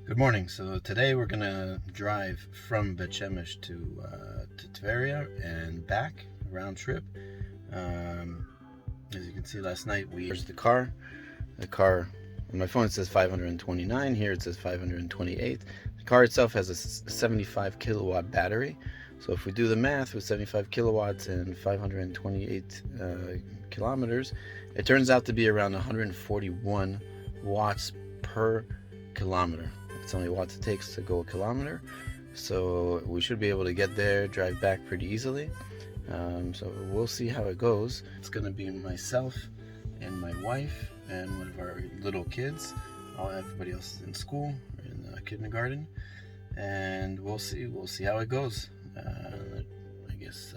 Good morning. So today we're gonna drive from Beit Shemesh to Tiberia and back, round trip. As you can see, last night here's the car. On my phone it says 529. Here it says 528. The car itself has a 75 kilowatt battery. So if we do the math with 75 kilowatts and 528 kilometers, it turns out to be around 141 watts per kilometer. That's how many watts it takes to go a kilometer. So we should be able to get there, drive back pretty easily. So we'll see how it goes. It's gonna be myself and my wife and one of our little kids. Everybody else is in school, in kindergarten, and we'll see how it goes. I guess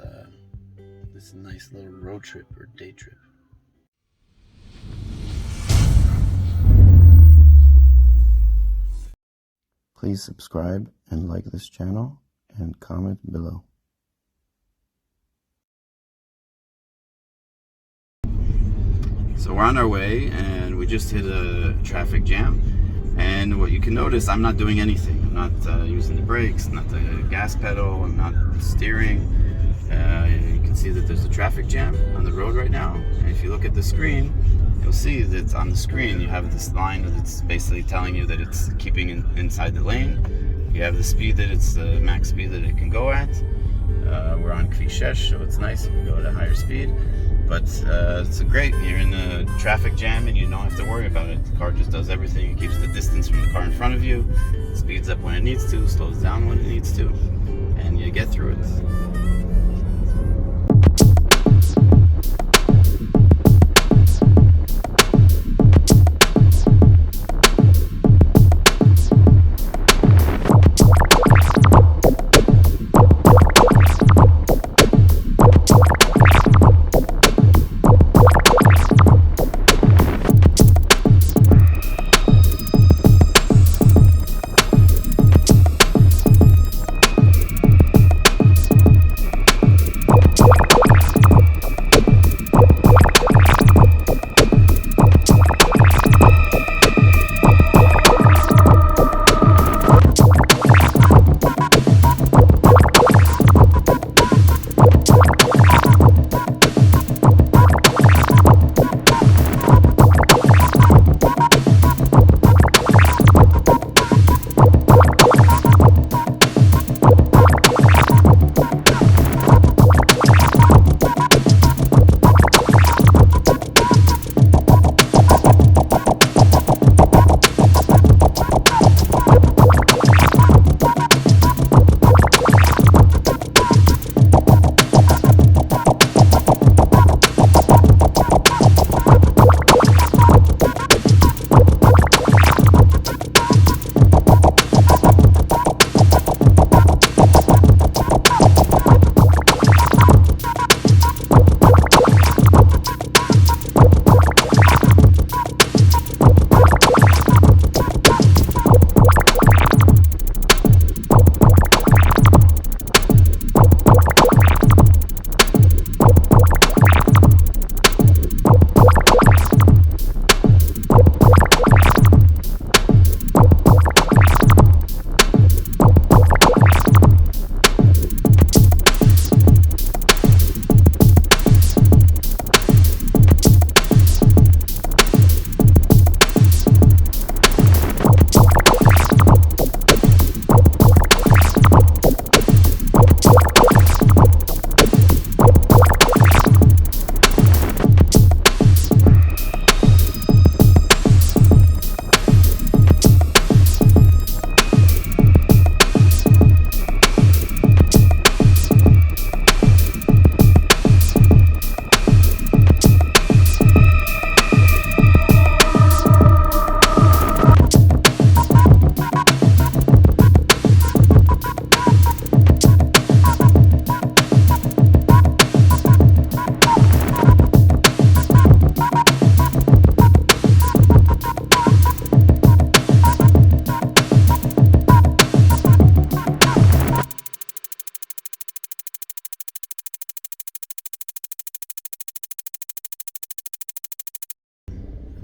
this is a nice little road trip or day trip. Please subscribe and like this channel and comment below. So we're on our way and we just hit a traffic jam. And what you can notice, I'm not doing anything. I'm not using the brakes, not the gas pedal, I'm not steering. You can see that there's a traffic jam on the road right now. And if you look at the screen, you'll see that on the screen you have this line that's basically telling you that it's keeping inside the lane. You have the speed that it's the max speed that it can go at. We're on Beit Shemesh, so it's nice. You can go at a higher speed. But it's great. You're in a traffic jam and you don't have to worry about it. The car just does everything. It keeps the distance from the car in front of you. Speeds up when it needs to, slows down when it needs to, and you get through it.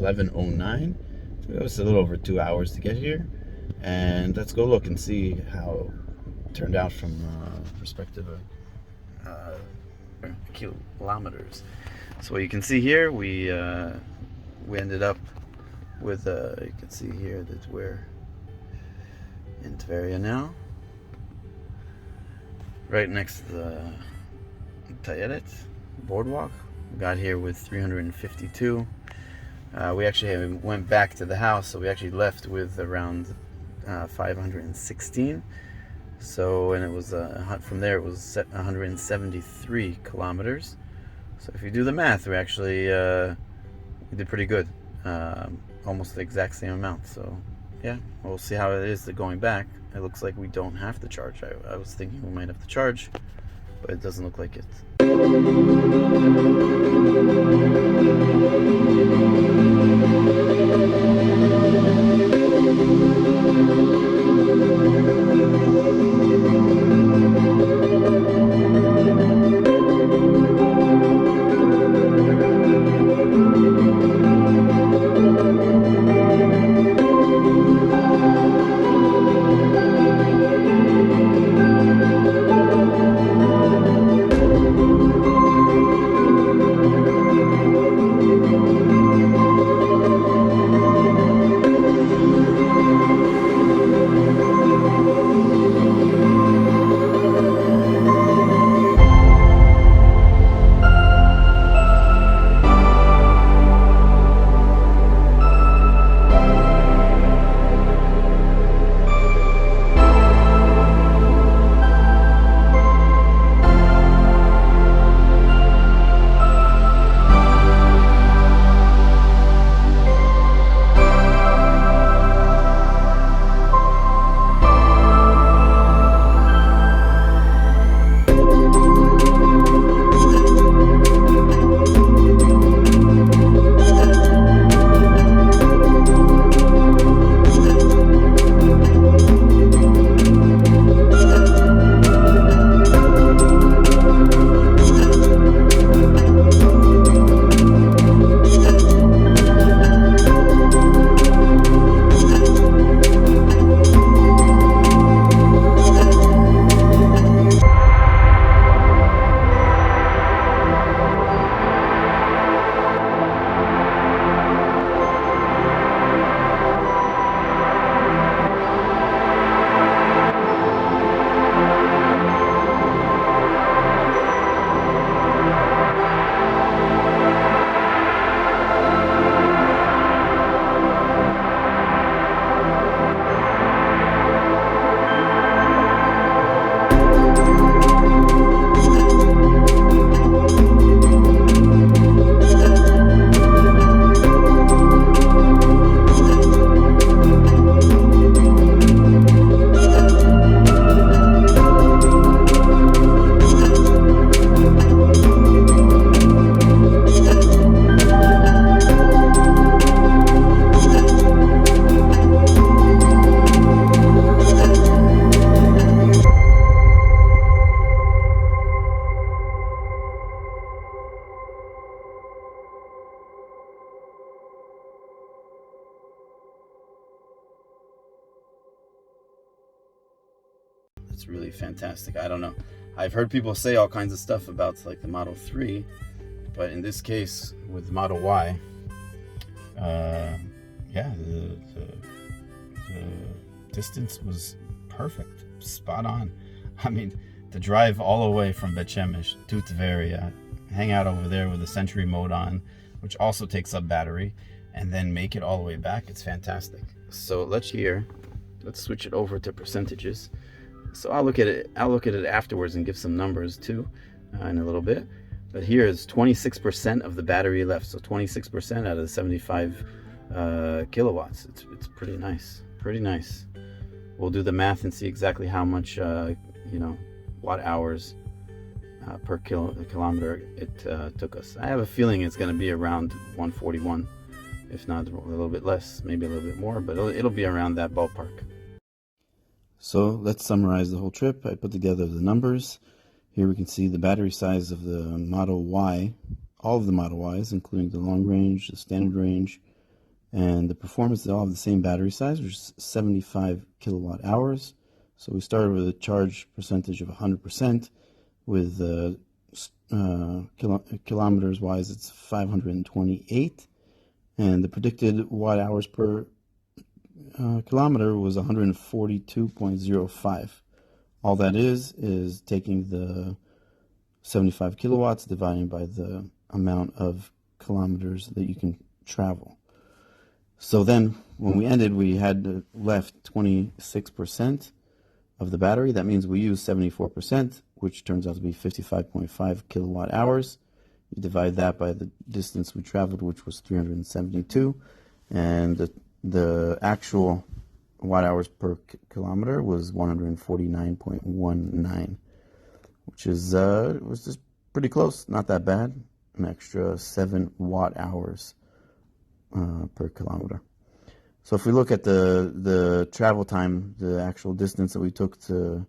.1109. So it was a little over 2 hours to get here. And let's go look and see how it turned out from perspective of kilometers. So what you can see here, we ended up with you can see here that we're in Tiberia now, right next to the Tiberius boardwalk. We got here with 352. We actually went back to the house, so we actually left with around 516. So, and it was from there it was 173 kilometers. So if you do the math, we actually we did pretty good, almost the exact same amount. So yeah, we'll see how it is going back. It looks like we don't have to charge. I was thinking we might have to charge, but it doesn't look like it. It's really fantastic. I don't know. I've heard people say all kinds of stuff about like the Model 3, but in this case with the Model Y, yeah, the distance was perfect, spot on. I mean, to drive all the way from Beit Shemesh to Tiberia, hang out over there with the Century mode on, which also takes up battery, and then make it all the way back, it's fantastic. So let's switch it over to percentages. So I'll look at it afterwards and give some numbers too in a little bit. But here is 26% of the battery left. So 26% out of the 75 kilowatts. It's pretty nice. Pretty nice. We'll do the math and see exactly how much watt hours per kilometer it took us. I have a feeling it's going to be around 141, if not a little bit less, maybe a little bit more, but it'll be around that ballpark. So let's summarize the whole trip. I put together the numbers. Here we can see the battery size of the Model Y, all of the Model Ys, including the long range, the standard range, And the performance, they all have the same battery size, which is 75 kilowatt hours. So we started with a charge percentage of 100%. With kilometers wise, it's 528. And the predicted watt hours per kilometer was 142.05. All that is taking the 75 kilowatts dividing by the amount of kilometers that you can travel. So then when we ended, we had left 26% of the battery. That means we used 74%, which turns out to be 55.5 kilowatt hours. You divide that by the distance we traveled, which was 372, and the actual watt hours per kilometer was 149.19, which is was just pretty close, not that bad. An extra 7 watt hours per kilometer. So if we look at the travel time, the actual distance that we took to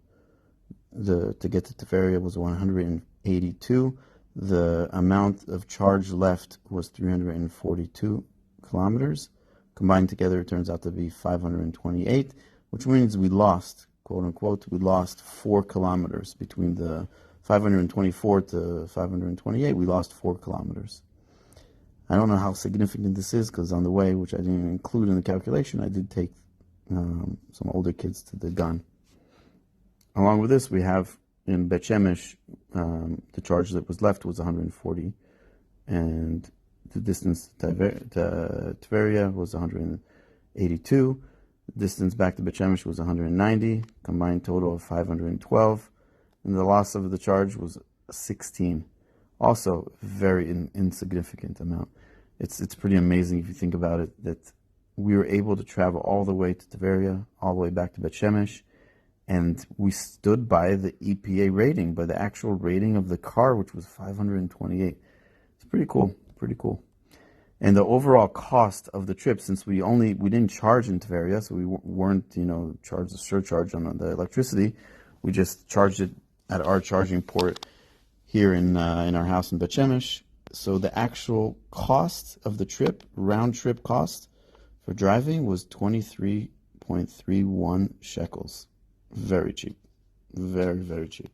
get to Tiberia was 182. The amount of charge left was 342 kilometers. Combined together, it turns out to be 528, which means we lost, quote unquote, we lost 4 kilometers between the 524 to 528. We lost 4 kilometers. I don't know how significant this is because on the way, which I didn't include in the calculation, I did take some older kids to the gun. Along with this, we have in Beit Shemesh, the charge that was left was 140, and the distance to Tiberia was 182. The distance back to Beit Shemesh was 190, combined total of 512, and the loss of the charge was 16. Also, very insignificant amount. It's pretty amazing if you think about it that we were able to travel all the way to Tiberia, all the way back to Beit Shemesh, and we stood by the EPA rating, by the actual rating of the car, which was 528. It's pretty cool, pretty cool. And the overall cost of the trip, since we didn't charge in Tiberia, so we weren't charged a surcharge on the electricity, we just charged it at our charging port here in our house in Beit Shemesh. So the actual cost of the trip, round trip cost for driving, was 23.31 shekels. Very cheap. Very, very cheap.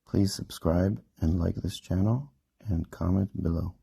Please subscribe and like this channel and comment below.